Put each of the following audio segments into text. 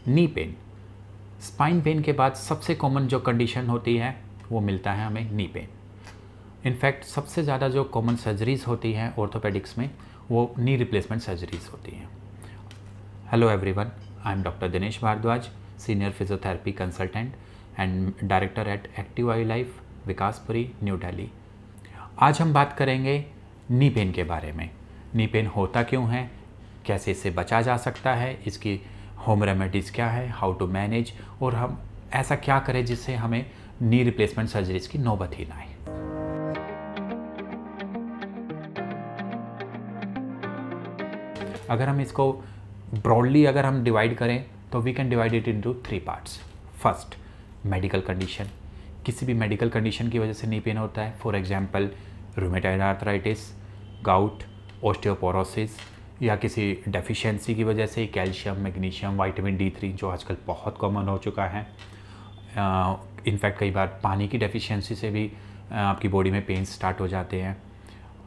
Knee pain, spine pen के बाद सबसे कॉमन जो कंडीशन होती है वो मिलता है हमें नी पेन। इनफैक्ट सबसे ज़्यादा जो कॉमन सर्जरीज़ होती हैं ऑर्थोपेडिक्स में वो नी रिप्लेसमेंट सर्जरीज़ होती हैं। Hello everyone, I am doctor Dinesh Bhardwaj, senior physiotherapy consultant and director at active I life, Vikaspuri, New Delhi. आज हम बात करेंगे नी पेन के बारे में। नी पेन होता क्यों है, कैसे इससे बचा जा सकता है, इसकी होम रेमेडीज़ क्या है, हाउ टू मैनेज, और हम ऐसा क्या करें जिससे हमें नी रिप्लेसमेंट सर्जरीज़ की नौबत ही ना आए। अगर हम इसको ब्रॉडली अगर हम डिवाइड करें तो we can divide it into 3 parts. First, medical condition. किसी भी मेडिकल कंडीशन की वजह से नी पेन होता है, for example rheumatoid arthritis, gout, osteoporosis, या किसी डेफिशिएंसी की वजह से कैल्शियम, मैग्नीशियम, विटामिन D3 जो आजकल बहुत कॉमन हो चुका है। इनफैक्ट कई बार पानी की डेफिशिएंसी से भी आपकी बॉडी में पेन स्टार्ट हो जाते हैं।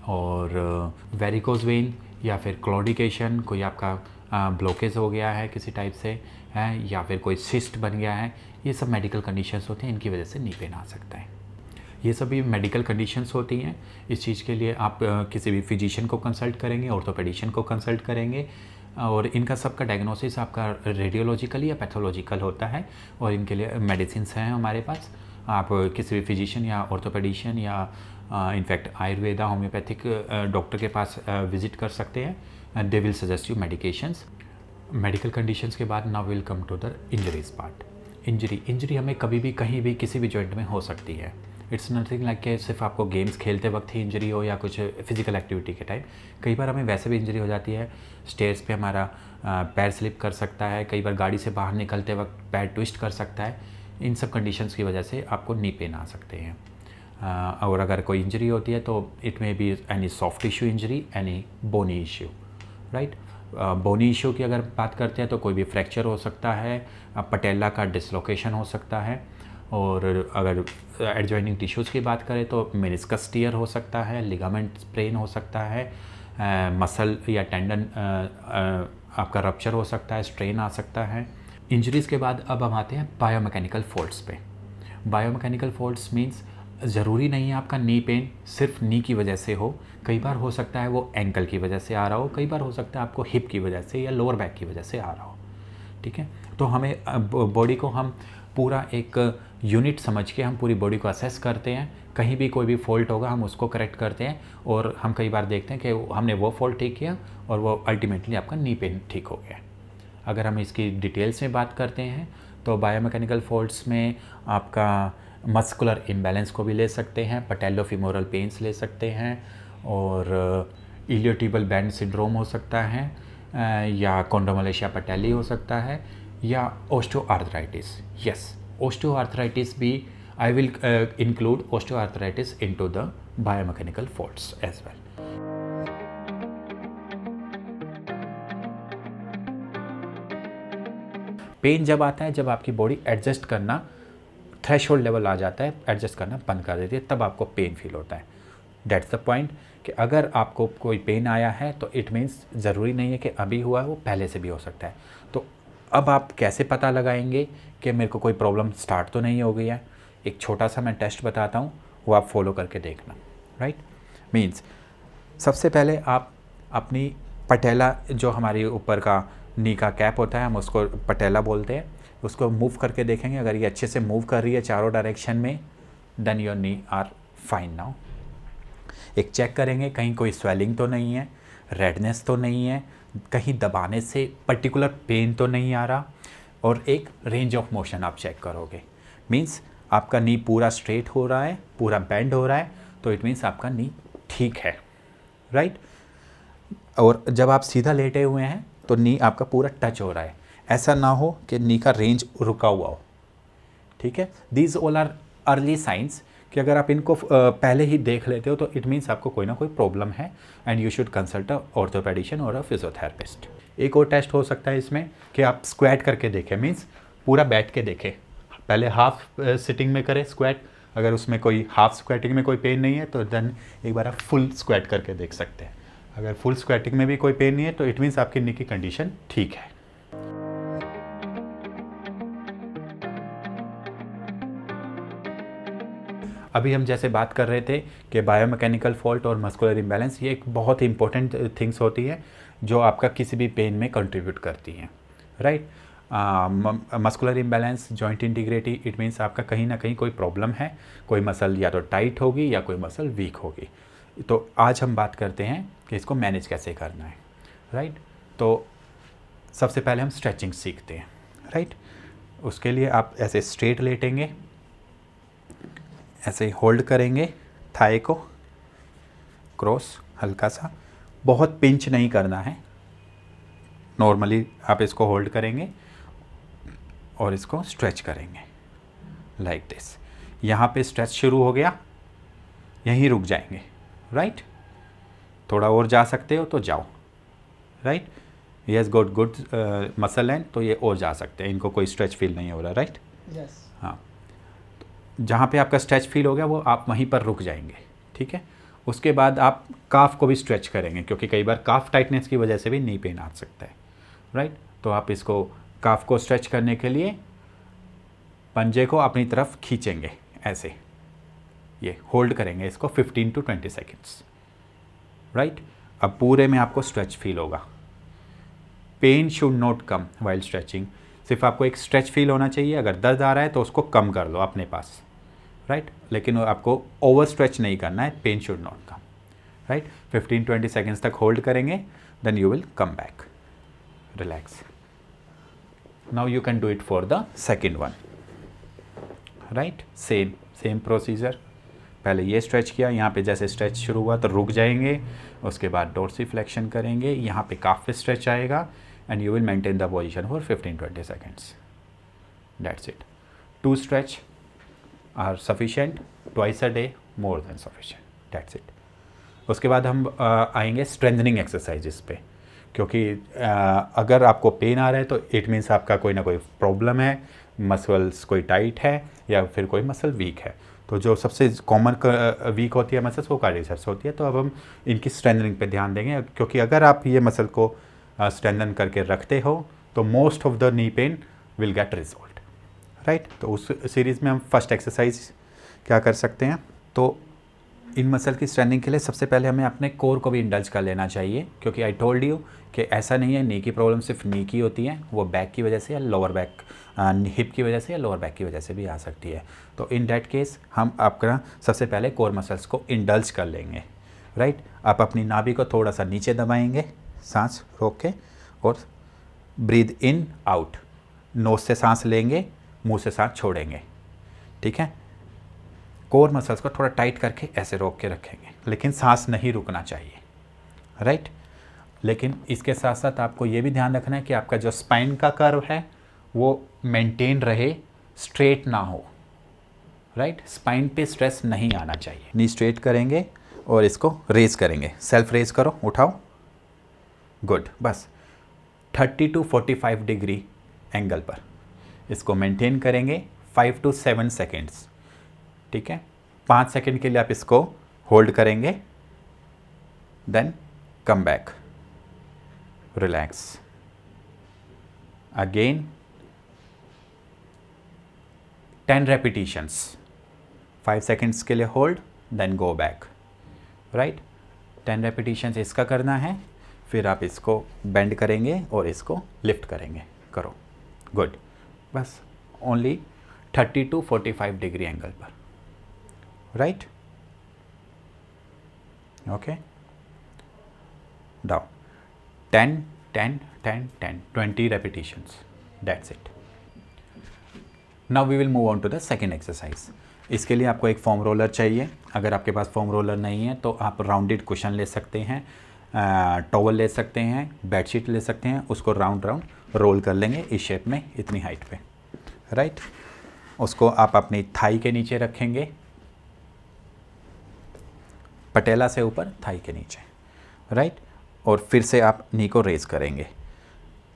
और वेरिकोज वेन या फिर क्लॉडिकेशन, कोई आपका ब्लॉकेज हो गया है किसी टाइप से है, या फिर कोई सिस्ट बन गया है, ये सब मेडिकल कंडीशंस होते हैं, इनकी वजह से नी पेन आ सकता है। ये सभी मेडिकल कंडीशंस होती हैं। इस चीज़ के लिए आप किसी भी फिजिशियन को कंसल्ट करेंगे, ऑर्थोपेडिशियन को कंसल्ट करेंगे, और इनका सबका डायग्नोसिस आपका रेडियोलॉजिकल या पैथोलॉजिकल होता है, और इनके लिए मेडिसिन्स हैं हमारे पास। आप किसी भी फिजिशियन या ऑर्थोपेडिशियन या इनफैक्ट आयुर्वेदा, होम्योपैथिक डॉक्टर के पास विजिट कर सकते हैं। They will suggest you medications. Medical conditions के बाद now will come to the injuries part. Injury हमें कभी भी कहीं भी किसी भी जॉइंट में हो सकती है। इट्स नथिंग लाइक कि सिर्फ आपको गेम्स खेलते वक्त ही इंजरी हो या कुछ फिजिकल एक्टिविटी के टाइम। कई बार हमें वैसे भी इंजरी हो जाती है। स्टेयर्स पे हमारा पैर स्लिप कर सकता है, कई बार गाड़ी से बाहर निकलते वक्त पैर ट्विस्ट कर सकता है। इन सब कंडीशंस की वजह से आपको नी पेन आ सकते हैं। और अगर कोई इंजरी होती है तो it may be any soft tissue injury, any bony issue, right. Bony issue की अगर बात करते हैं तो कोई भी फ्रैक्चर हो सकता है, पटेला का डिसलोकेशन हो सकता है, और अगर एडजॉइनिंग टिश्यूज़ की बात करें तो मेनिस्कस टियर हो सकता है, लिगामेंट स्प्रेन हो सकता है, मसल या टेंडन आपका रप्चर हो सकता है, स्ट्रेन आ सकता है। इंजरीज़ के बाद अब हम आते हैं बायोमैकेनिकल फॉल्ट्स पे। बायोमैकेनिकल फॉल्ट्स मींस ज़रूरी नहीं है आपका नी पेन सिर्फ नी की वजह से हो। कई बार हो सकता है वो एंकल की वजह से आ रहा हो, कई बार हो सकता है आपको हिप की वजह से या लोअर बैक की वजह से आ रहा हो। ठीक है, तो हमें बॉडी को हम पूरा एक यूनिट समझ के हम पूरी बॉडी को असेस करते हैं। कहीं भी कोई भी फॉल्ट होगा हम उसको करेक्ट करते हैं, और हम कई बार देखते हैं कि हमने वो फॉल्ट ठीक किया और वो अल्टीमेटली आपका नी पेन ठीक हो गया। अगर हम इसकी डिटेल्स में बात करते हैं तो बायोमैकेनिकल फॉल्ट्स में आपका मस्कुलर इम्बैलेंस को भी ले सकते हैं, पटेलोफिमोरल पेन्स ले सकते हैं, और इलियोटिबल बैंड सिंड्रोम हो सकता है, या कॉन्ड्रोमलेशिया पटेली हो सकता है, या ओस्टियोआर्थराइटिस। यस, ओस्टियोआर्थराइटिस भी I will include osteoarthritis into the biomechanical faults as well. Pain जब आता है जब आपकी बॉडी एडजस्ट करना थ्रेशोल्ड लेवल आ जाता है, एडजस्ट करना बंद कर देती है, तब आपको पेन फील होता है। दैट्स द पॉइंट कि अगर आपको कोई पेन आया है तो इट मीन्स ज़रूरी नहीं है कि अभी हुआ है, वो पहले से भी हो सकता है। तो अब आप कैसे पता लगाएंगे कि मेरे को कोई प्रॉब्लम स्टार्ट तो नहीं हो गई है? एक छोटा सा मैं टेस्ट बताता हूँ, वो आप फॉलो करके देखना, राइट। मीन्स सबसे पहले आप अपनी पटेला, जो हमारे ऊपर का नी का कैप होता है, हम उसको पटेला बोलते हैं, उसको मूव करके देखेंगे। अगर ये अच्छे से मूव कर रही है चारों डायरेक्शन में, then your knee are fine now. एक चेक करेंगे कहीं कोई स्वेलिंग तो नहीं है, रेडनेस तो नहीं है, कहीं दबाने से पर्टिकुलर पेन तो नहीं आ रहा, और एक रेंज ऑफ मोशन आप चेक करोगे। मीन्स आपका नी पूरा स्ट्रेट हो रहा है, पूरा बेंड हो रहा है, तो इट मीन्स आपका नी ठीक है, राइट। और जब आप सीधा लेटे हुए हैं तो नी आपका पूरा टच हो रहा है, ऐसा ना हो कि नी का रेंज रुका हुआ हो। ठीक है, these all are early signs कि अगर आप इनको पहले ही देख लेते हो तो इट मीन्स आपको कोई ना कोई प्रॉब्लम है, and you should consult a orthopaedician और अ फिजियोथेरेपिस्ट। एक और टेस्ट हो सकता है इसमें कि आप स्क्वाट करके देखें, मीन्स पूरा बैठ के देखें। पहले हाफ सिटिंग में करें स्क्वाट, अगर उसमें कोई हाफ स्क्वाटिंग में कोई पेन नहीं है तो देन एक बार आप फुल स्क्वाट करके देख सकते हैं। अगर फुल स्क्वाटिंग में भी कोई पेन नहीं है तो इट मीन्स आपकी नी की कंडीशन ठीक है। अभी हम जैसे बात कर रहे थे कि बायोमैकेनिकल फॉल्ट और मस्कुलर इम्बैलेंस ये एक बहुत ही इंपॉर्टेंट थिंग्स होती है जो आपका किसी भी पेन में कंट्रीब्यूट करती हैं, right. Muscular imbalance, joint integrity, it means आपका कहीं ना कहीं कोई प्रॉब्लम है, कोई मसल या तो टाइट होगी या कोई मसल वीक होगी। तो आज हम बात करते हैं कि इसको मैनेज कैसे करना है, राइट। तो सबसे पहले हम स्ट्रेचिंग सीखते हैं, राइट। उसके लिए आप ऐसे स्ट्रेट लेटेंगे, ऐसे होल्ड करेंगे थाई को क्रॉस, हल्का सा, बहुत पिंच नहीं करना है, नॉर्मली आप इसको होल्ड करेंगे और इसको स्ट्रेच करेंगे लाइक दिस। यहाँ पे स्ट्रेच शुरू हो गया, यहीं रुक जाएंगे, राइट। थोड़ा और जा सकते हो तो जाओ, right. Yes, good muscle and, तो ये और जा सकते हैं, इनको कोई स्ट्रेच फील नहीं हो रहा, राइट। यस। हाँ, जहाँ पे आपका स्ट्रेच फील हो गया वो आप वहीं पर रुक जाएंगे, ठीक है। उसके बाद आप काफ को भी स्ट्रेच करेंगे, क्योंकि कई बार काफ टाइटनेस की वजह से भी नी पेन आ सकता है, राइट। तो आप इसको काफ को स्ट्रेच करने के लिए पंजे को अपनी तरफ खींचेंगे, ऐसे ये होल्ड करेंगे इसको 15 to 20 सेकेंड्स, राइट। अब पूरे में आपको स्ट्रेच फील होगा। Pain should not come while stretching, सिर्फ आपको एक स्ट्रेच फील होना चाहिए। अगर दर्द आ रहा है तो उसको कम कर लो अपने पास, राइट। लेकिन आपको ओवर स्ट्रेच नहीं करना है, pain should not come, right. 15-20 seconds तक होल्ड करेंगे, then you will come back, relax. Now you can do it for the second one, right. Same procedure. पहले ये स्ट्रेच किया, यहाँ पे जैसे स्ट्रेच शुरू हुआ तो रुक जाएंगे, उसके बाद डोर्सिफ्लेक्शन करेंगे, यहाँ पे काफ़ी स्ट्रेच आएगा and you will maintain the position for 15-20 seconds, that's it. 2 stretch are sufficient, twice a day more than sufficient, that's it. उसके बाद हम आएंगे स्ट्रेंथनिंग एक्सरसाइजेस पे, क्योंकि अगर आपको पेन आ रहा है तो इट मीन्स आपका कोई ना कोई प्रॉब्लम है, मसल्स कोई टाइट है या फिर कोई मसल वीक है। तो जो सबसे कॉमन वीक होती है मसल्स वो कार्डिसेप्स होती है। तो अब हम इनकी स्ट्रेंथनिंग पे ध्यान देंगे, क्योंकि अगर आप ये मसल को स्ट्रेंथन करके रखते हो तो most of the knee pain will get resolved, right. तो उस सीरीज़ में हम फर्स्ट एक्सरसाइज क्या कर सकते हैं, तो इन मसल की स्ट्रेंथनिंग के लिए सबसे पहले हमें अपने कोर को भी इंडल्ज कर लेना चाहिए, क्योंकि आई टोल्ड यू कि ऐसा नहीं है नी की प्रॉब्लम सिर्फ नी की होती है, वो बैक की वजह से या लोअर बैक, हिप की वजह से या लोअर बैक की वजह से भी आ सकती है। तो इन डैट केस हम आपका सबसे पहले कोर मसल्स को इंडल्ज कर लेंगे, राइट। आप अपनी नाभि को थोड़ा सा नीचे दबाएंगे, सांस रोक के, और ब्रीद इन आउट, नोज से सांस लेंगे, मुंह से सांस छोड़ेंगे, ठीक है। कोर मसल्स को थोड़ा टाइट करके ऐसे रोक के रखेंगे, लेकिन सांस नहीं रुकना चाहिए, राइट। लेकिन इसके साथ साथ आपको ये भी ध्यान रखना है कि आपका जो स्पाइन का कर्व है वो मेंटेन रहे, स्ट्रेट ना हो, राइट। स्पाइन पे स्ट्रेस नहीं आना चाहिए। नी स्ट्रेट करेंगे और इसको रेज करेंगे, सेल्फ रेज करो, उठाओ, गुड। बस 30 to 45 डिग्री एंगल पर इसको मेंटेन करेंगे 5 to 7 सेकेंड्स, ठीक है। 5 सेकेंड के लिए आप इसको होल्ड करेंगे, then come back, relax again, 10 repetitions, 5 seconds के लिए hold, then go back, right. 10 repetitions इसका करना है, फिर आप इसको बेंड करेंगे और इसको लिफ्ट करेंगे, करो, गुड। बस ओनली 30 to 45 डिग्री एंगल पर, right, okay. Down 10 10 10 10 20 repetitions, that's it. Now we will move on to the second exercise. इसके लिए आपको एक फोम रोलर चाहिए। अगर आपके पास फोम रोलर नहीं है तो आप राउंडेड कुशन ले सकते हैं, टॉवल ले सकते हैं, बेडशीट ले सकते हैं, उसको राउंड राउंड रोल कर लेंगे इस शेप में, इतनी हाइट पे, राइट। उसको आप अपनी थाई के नीचे रखेंगे, पटेला से ऊपर, थाई के नीचे, राइट। और फिर से आप नी को रेज करेंगे,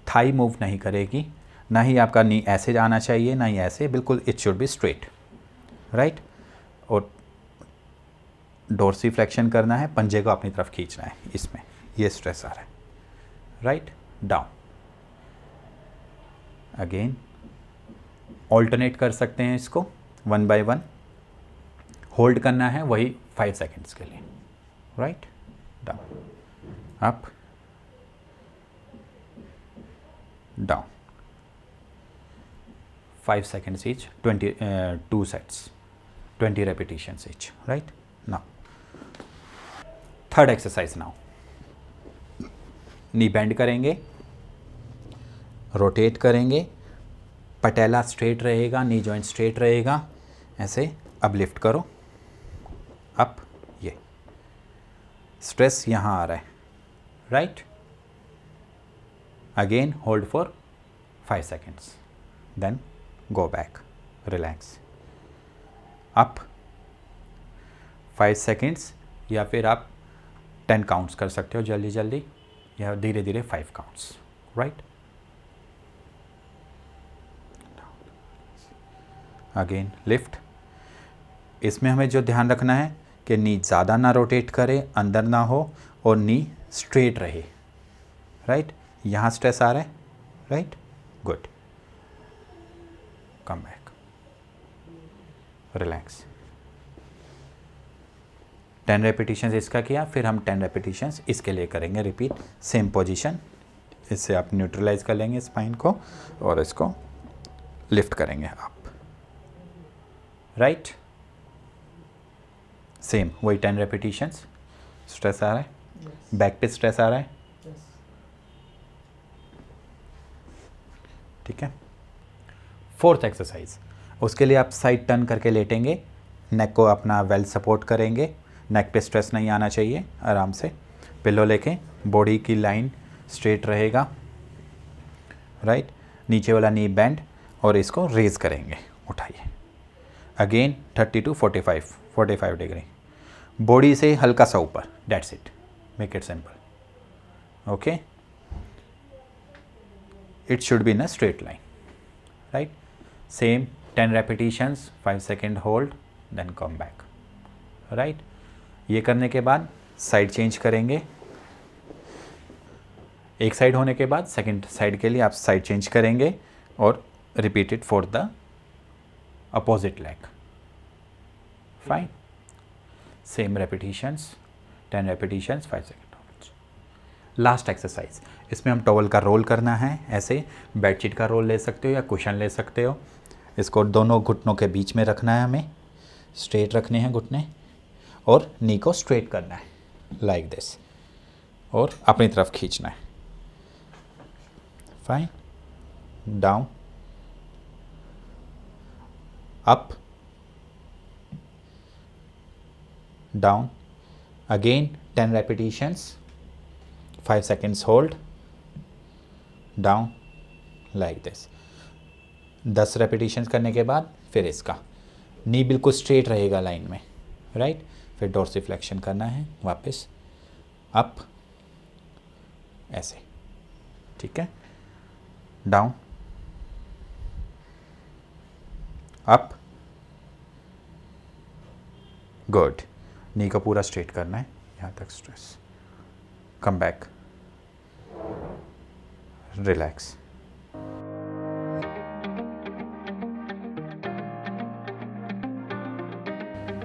थाई मूव नहीं करेगी, ना ही आपका नी ऐसे आना चाहिए ना ही ऐसे, बिल्कुल it should be straight, right. और डोर्सिफ्लेक्शन करना है, पंजे को अपनी तरफ खींचना है, इसमें ये स्ट्रेस आ रहा है, राइट। डाउन अगेन, ऑल्टरनेट कर सकते हैं इसको 1 by 1, होल्ड करना है वही 5 सेकेंड्स के लिए, right, down, up, down, 5 seconds each, 2 sets, 20 repetitions each, right? Now, third exercise now. नी बेंड करेंगे, रोटेट करेंगे, पटेला स्ट्रेट रहेगा, नी जॉइंट स्ट्रेट रहेगा, ऐसे। अब लिफ्ट करो, अप, ये स्ट्रेस यहाँ आ रहा है, right. Again hold for 5 seconds, then go back, relax, up 5 seconds, या फिर आप 10 काउंट्स कर सकते हो जल्दी जल्दी, या धीरे धीरे 5 काउंट्स, राइट। Again lift. इसमें हमें जो ध्यान रखना है कि नी ज़्यादा ना रोटेट करे, अंदर ना हो, और नी स्ट्रेट रहे, राइट। यहाँ स्ट्रेस आ रहा है, राइट, गुड, कम बैक, रिलैक्स। 10 रेपिटेशंस इसका किया, फिर हम 10 रेपिटेशंस इसके लिए करेंगे रिपीट, सेम पोजीशन। इससे आप न्यूट्रलाइज कर लेंगे स्पाइन को और इसको लिफ्ट करेंगे आप, राइट। सेम वही 10 रेपिटेशंस। स्ट्रेस आ रहा है, बैक पे स्ट्रेस आ रहा है, ठीक है। फोर्थ एक्सरसाइज, उसके लिए आप साइड टर्न करके लेटेंगे, नेक को अपना वेल सपोर्ट करेंगे, नेक पे स्ट्रेस नहीं आना चाहिए, आराम से पिलो लेके, बॉडी की लाइन स्ट्रेट रहेगा, राइट। नीचे वाला नी बेंड, और इसको रेज करेंगे, उठाइए। अगेन 30 to 45 डिग्री, बॉडी से हल्का सा ऊपर, that's it, make it simple, okay. It should be in a straight line, right. Same 10 repetitions, 5 second hold, then come back, right. ये करने के बाद साइड चेंज करेंगे, एक साइड होने के बाद सेकंड साइड के लिए आप साइड चेंज करेंगे और repeat it for the opposite leg, fine. Same repetitions, 10 repetitions, 5 second holds. Last exercise, इसमें हम टॉवल का रोल करना है, ऐसे बेडशीट का रोल ले सकते हो या कुशन ले सकते हो। इसको दोनों घुटनों के बीच में रखना है, हमें स्ट्रेट रखने हैं घुटने, और नी को स्ट्रेट करना है लाइक दिस, और अपनी तरफ खींचना है, fine. Down, up, down, again 10 repetitions, 5 seconds hold, down like this. 10 repetitions करने के बाद फिर इसका नी बिल्कुल स्ट्रेट रहेगा लाइन में, राइट। फिर डोर्सिफ्लेक्शन करना है, वापस अप, ऐसे, ठीक है। Down, up, good. नी को पूरा स्ट्रेट करना है, यहाँ तक स्ट्रेस, कम बैक, रिलैक्स।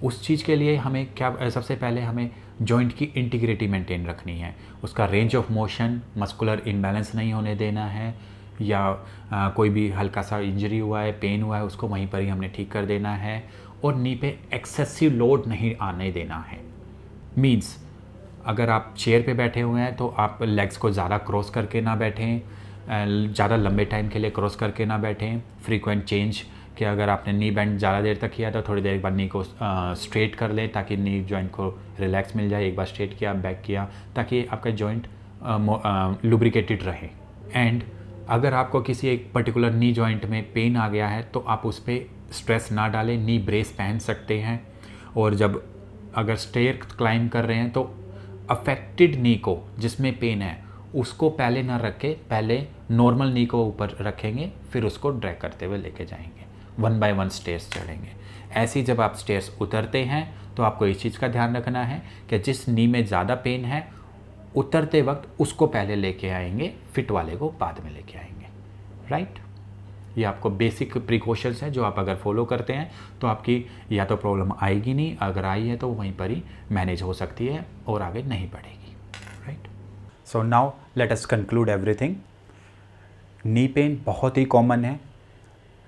उस चीज़ के लिए हमें क्या, सबसे पहले हमें जॉइंट की इंटीग्रिटी मेंटेन रखनी है, उसका range of motion, muscular imbalance नहीं होने देना है, या कोई भी हल्का सा इंजरी हुआ है, पेन हुआ है, उसको वहीं पर ही हमने ठीक कर देना है, और नी पे एक्सेसिव लोड नहीं आने देना है। मीन्स अगर आप चेयर पे बैठे हुए हैं तो आप लेग्स को ज़्यादा क्रॉस करके ना बैठें, ज़्यादा लंबे टाइम के लिए क्रॉस करके ना बैठें। फ्रीक्वेंट चेंज, कि अगर आपने नी बेंड ज़्यादा देर तक किया तो थोड़ी देर बाद नी को स्ट्रेट कर लें, ताकि नी जॉइंट को रिलैक्स मिल जाए। एक बार स्ट्रेट किया, बैक किया, ताकि आपका जॉइंट लुब्रिकेटेड रहे। एंड अगर आपको किसी एक पर्टिकुलर नी जॉइंट में पेन आ गया है तो आप उस पर स्ट्रेस ना डालें, नी ब्रेस पहन सकते हैं। और जब अगर स्टेयर क्लाइंब कर रहे हैं तो अफेक्टेड नी को, जिसमें पेन है, उसको पहले ना रख के पहले नॉर्मल नी को ऊपर रखेंगे, फिर उसको ड्रैग करते हुए लेके जाएंगे, 1 by 1 स्टेयर्स चढ़ेंगे। ऐसे ही जब आप स्टेयर्स उतरते हैं तो आपको इस चीज़ का ध्यान रखना है कि जिस नी में ज़्यादा पेन है, उतरते वक्त उसको पहले लेके आएंगे, फिट वाले को बाद में लेके आएंगे, राइट। ये आपको बेसिक प्रिकॉशंस हैं जो आप अगर फॉलो करते हैं तो आपकी या तो प्रॉब्लम आएगी नहीं, अगर आई है तो वहीं पर ही मैनेज हो सकती है और आगे नहीं बढ़ेगी, right. So now let us conclude everything. Knee pain बहुत ही कॉमन है।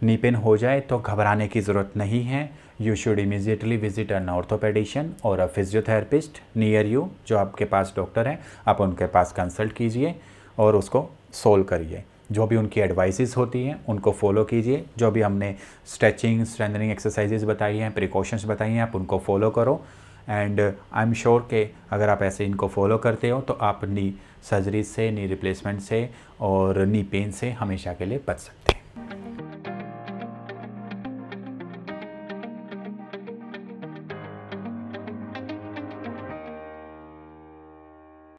नी पेन हो जाए तो घबराने की ज़रूरत नहीं है। You should immediately visit an orthopaedician और अ फिजियोथेरेपिस्ट नियर यू, जो आपके पास डॉक्टर हैं, आप उनके पास कंसल्ट कीजिए और उसको सोल्व करिए। जो भी उनकी एडवाइसेस होती हैं उनको फॉलो कीजिए। जो भी हमने स्ट्रेचिंग स्ट्रेंथनिंग एक्सरसाइजेज बताई हैं, प्रिकॉशंस बताई हैं, आप उनको फॉलो करो। एंड आई एम श्योर कि अगर आप ऐसे इनको फॉलो करते हो तो आप नी सर्जरी से, नी रिप्लेसमेंट से और नी पेन से हमेशा के लिए बच सकते हैं।